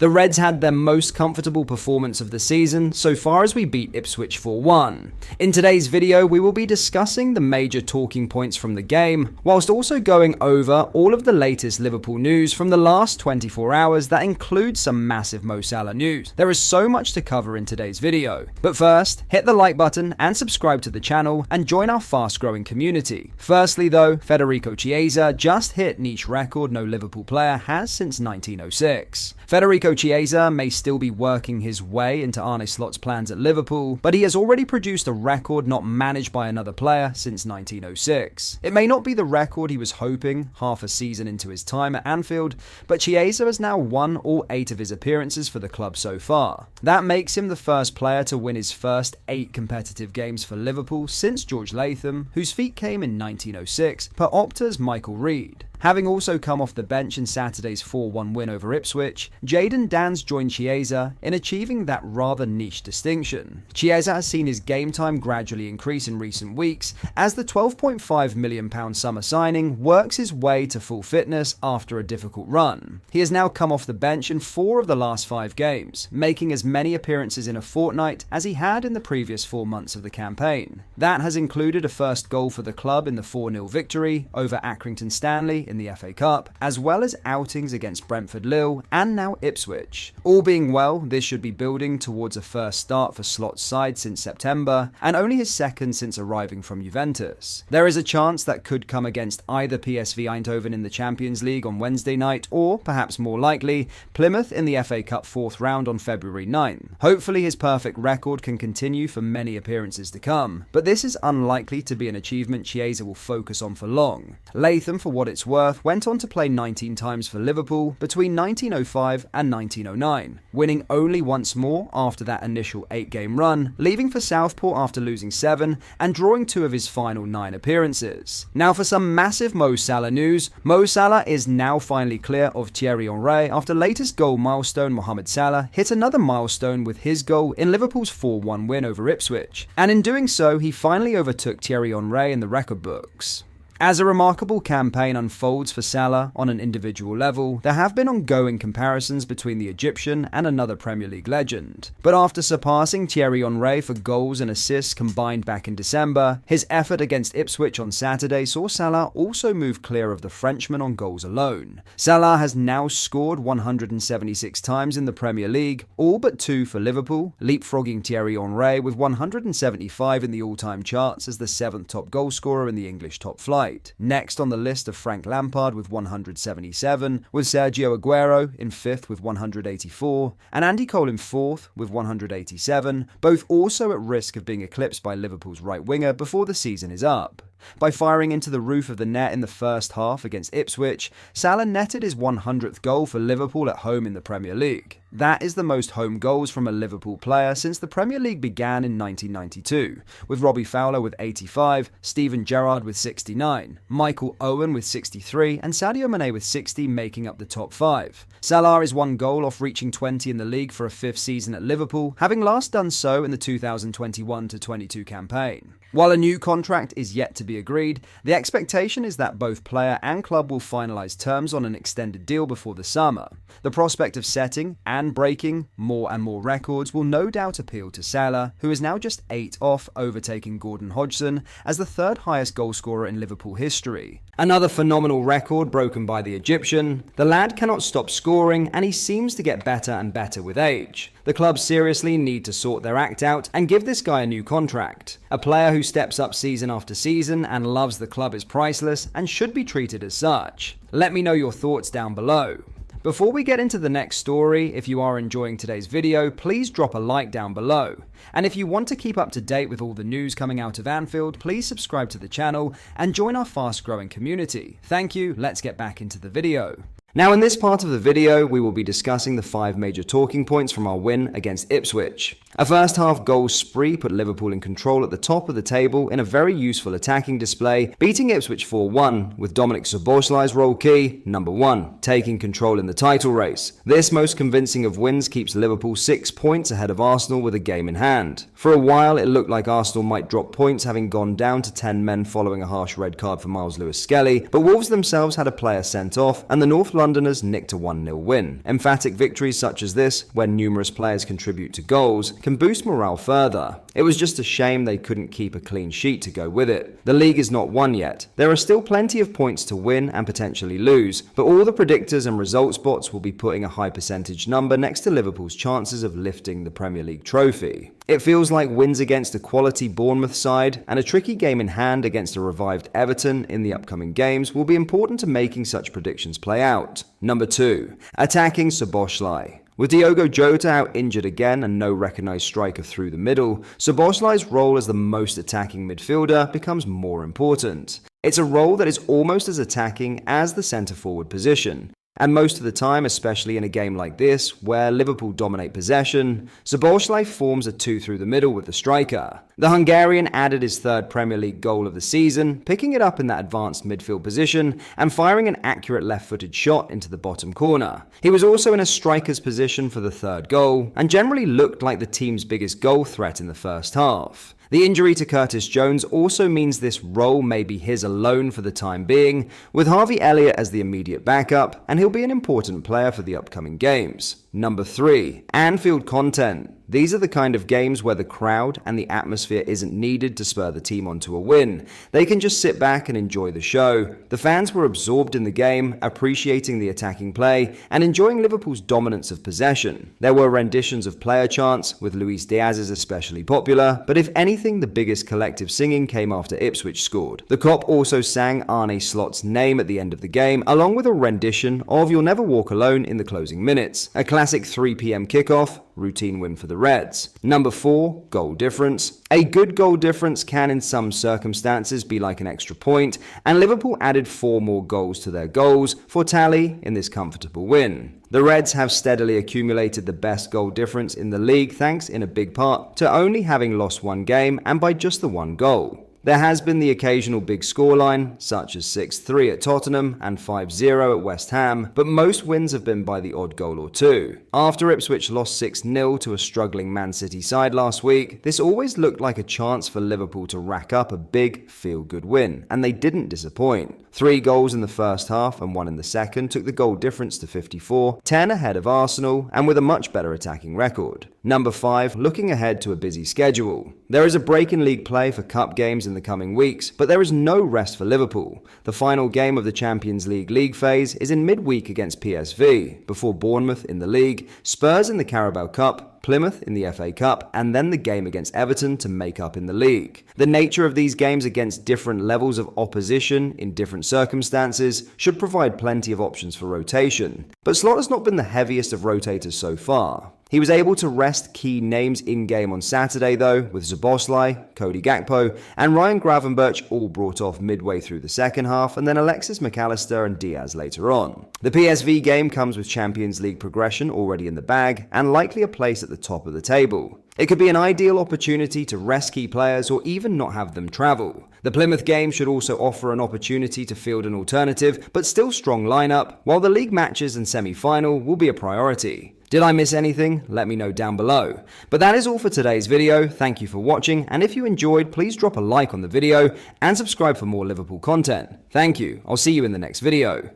The Reds had their most comfortable performance of the season so far as we beat Ipswich 4-1. In today's video, we will be discussing the major talking points from the game, whilst also going over all of the latest Liverpool news from the last 24 hours that includes some massive Mo Salah news. There is so much to cover in today's video. But first, hit the like button and subscribe to the channel and join our fast-growing community. Firstly though, Federico Chiesa just hit niche record no Liverpool player has since 1906. Federico Chiesa may still be working his way into Arne Slot's plans at Liverpool, but he has already produced a record not managed by another player since 1906. It may not be the record he was hoping half a season into his time at Anfield, but Chiesa has now won all 8 of his appearances for the club so far. That makes him the first player to win his first 8 competitive games for Liverpool since George Latham, whose feat came in 1906 per Opta's Michael Reed. Having also come off the bench in Saturday's 4-1 win over Ipswich, Jadon Danns joined Chiesa in achieving that rather niche distinction. Chiesa has seen his game time gradually increase in recent weeks as the £12.5 million summer signing works his way to full fitness after a difficult run. He has now come off the bench in 4 of the last 5 games, making as many appearances in a fortnight as he had in the previous 4 months of the campaign. That has included a first goal for the club in the 4-0 victory over Accrington Stanley in the FA Cup, as well as outings against Brentford, Lille, and now Ipswich. All being well, this should be building towards a first start for Slot's side since September, and only his second since arriving from Juventus. There is a chance that could come against either PSV Eindhoven in the Champions League on Wednesday night, or, perhaps more likely, Plymouth in the FA Cup 4th round on February 9. Hopefully his perfect record can continue for many appearances to come, but this is unlikely to be an achievement Chiesa will focus on for long. Latham, for what it's worth, went on to play 19 times for Liverpool between 1905 and 1909, winning only once more after that initial 8-game run, leaving for Southport after losing 7 and drawing 2 of his final 9 appearances. Now for some massive Mo Salah news. Mo Salah is now finally clear of Thierry Henry after latest goal milestone Mohamed Salah hit another milestone with his goal in Liverpool's 4-1 win over Ipswich, and in doing so he finally overtook Thierry Henry in the record books. As a remarkable campaign unfolds for Salah on an individual level, there have been ongoing comparisons between the Egyptian and another Premier League legend. But after surpassing Thierry Henry for goals and assists combined back in December, his effort against Ipswich on Saturday saw Salah also move clear of the Frenchman on goals alone. Salah has now scored 176 times in the Premier League, all but 2 for Liverpool, leapfrogging Thierry Henry with 175 in the all-time charts as the 7th top goalscorer in the English top flight. Next on the list of Frank Lampard with 177, with Sergio Aguero in 5th with 184, and Andy Cole in 4th with 187, both also at risk of being eclipsed by Liverpool's right winger before the season is up. By firing into the roof of the net in the first half against Ipswich, Salah netted his 100th goal for Liverpool at home in the Premier League. That is the most home goals from a Liverpool player since the Premier League began in 1992, with Robbie Fowler with 85, Steven Gerrard with 69, Michael Owen with 63, and Sadio Mane with 60 making up the top 5. Salah is 1 goal off reaching 20 in the league for a 5th season at Liverpool, having last done so in the 2021-22 campaign. While a new contract is yet to be agreed, the expectation is that both player and club will finalise terms on an extended deal before the summer. The prospect of setting and breaking more and more records will no doubt appeal to Salah, who is now just 8 off overtaking Gordon Hodgson as the 3rd highest goalscorer in Liverpool history. Another phenomenal record broken by the Egyptian. The lad cannot stop scoring and he seems to get better and better with age. The club seriously need to sort their act out and give this guy a new contract. A player who steps up season after season and loves the club is priceless and should be treated as such. Let me know your thoughts down below. Before we get into the next story, if you are enjoying today's video, please drop a like down below. And if you want to keep up to date with all the news coming out of Anfield, please subscribe to the channel and join our fast-growing community. Thank you, let's get back into the video. Now in this part of the video, we will be discussing the 5 major talking points from our win against Ipswich. A first half goal spree put Liverpool in control at the top of the table in a very useful attacking display, beating Ipswich 4-1, with Dominik Szoboszlai's role key, number 1, taking control in the title race. This most convincing of wins keeps Liverpool 6 points ahead of Arsenal with a game in hand. For a while it looked like Arsenal might drop points, having gone down to 10 men following a harsh red card for Miles Lewis-Skelly, but Wolves themselves had a player sent off and the North Londoners nicked a 1-0 win. Emphatic victories such as this, where numerous players contribute to goals, can boost morale further. It was just a shame they couldn't keep a clean sheet to go with it. The league is not won yet. There are still plenty of points to win and potentially lose, but all the predictors and results bots will be putting a high percentage number next to Liverpool's chances of lifting the Premier League trophy. It feels like wins against a quality Bournemouth side and a tricky game in hand against a revived Everton in the upcoming games will be important to making such predictions play out. Number 2. Attacking Szoboszlai. With Diogo Jota out injured again and no recognised striker through the middle, Szoboszlai's role as the most attacking midfielder becomes more important. It's a role that is almost as attacking as the centre-forward position. And most of the time, especially in a game like this, where Liverpool dominate possession, Szoboszlai forms a 2 through the middle with the striker. The Hungarian added his 3rd Premier League goal of the season, picking it up in that advanced midfield position and firing an accurate left-footed shot into the bottom corner. He was also in a striker's position for the 3rd goal, and generally looked like the team's biggest goal threat in the first half. The injury to Curtis Jones also means this role may be his alone for the time being, with Harvey Elliott as the immediate backup, and he'll be an important player for the upcoming games. Number 3. Anfield content. These are the kind of games where the crowd and the atmosphere isn't needed to spur the team onto a win. They can just sit back and enjoy the show. The fans were absorbed in the game, appreciating the attacking play and enjoying Liverpool's dominance of possession. There were renditions of player chants, with Luis Diaz's especially popular, but if anything, the biggest collective singing came after Ipswich scored. The Kop also sang Arne Slot's name at the end of the game, along with a rendition of You'll Never Walk Alone in the closing minutes. A classic 3 p.m. kickoff, routine win for the Reds. Number 4, goal difference. A good goal difference can in some circumstances be like an extra point, and Liverpool added 4 more goals to their goals for tally in this comfortable win. The Reds have steadily accumulated the best goal difference in the league thanks in a big part to only having lost 1 game and by just the 1 goal. There has been the occasional big scoreline, such as 6-3 at Tottenham and 5-0 at West Ham, but most wins have been by the odd goal or 2. After Ipswich lost 6-0 to a struggling Man City side last week, this always looked like a chance for Liverpool to rack up a big, feel-good win, and they didn't disappoint. 3 goals in the first half and 1 in the second took the goal difference to 54, 10 ahead of Arsenal, and with a much better attacking record. Number 5, looking ahead to a busy schedule. There is a break in league play for cup games in the coming weeks, but there is no rest for Liverpool. The final game of the Champions League phase is in midweek against PSV, before Bournemouth in the league, Spurs in the Carabao Cup, Plymouth in the FA Cup, and then the game against Everton to make up in the league. The nature of these games against different levels of opposition in different circumstances should provide plenty of options for rotation. But Slot has not been the heaviest of rotators so far. He was able to rest key names in-game on Saturday though, with Szoboszlai, Cody Gakpo, and Ryan Gravenberch all brought off midway through the second half, and then Alexis McAllister and Diaz later on. The PSV game comes with Champions League progression already in the bag, and likely a place at the top of the table. It could be an ideal opportunity to rest key players or even not have them travel. The Plymouth game should also offer an opportunity to field an alternative, but still strong lineup, while the league matches and semi-final will be a priority. Did I miss anything? Let me know down below. But that is all for today's video. Thank you for watching, and if you enjoyed, please drop a like on the video and subscribe for more Liverpool content. Thank you. I'll see you in the next video.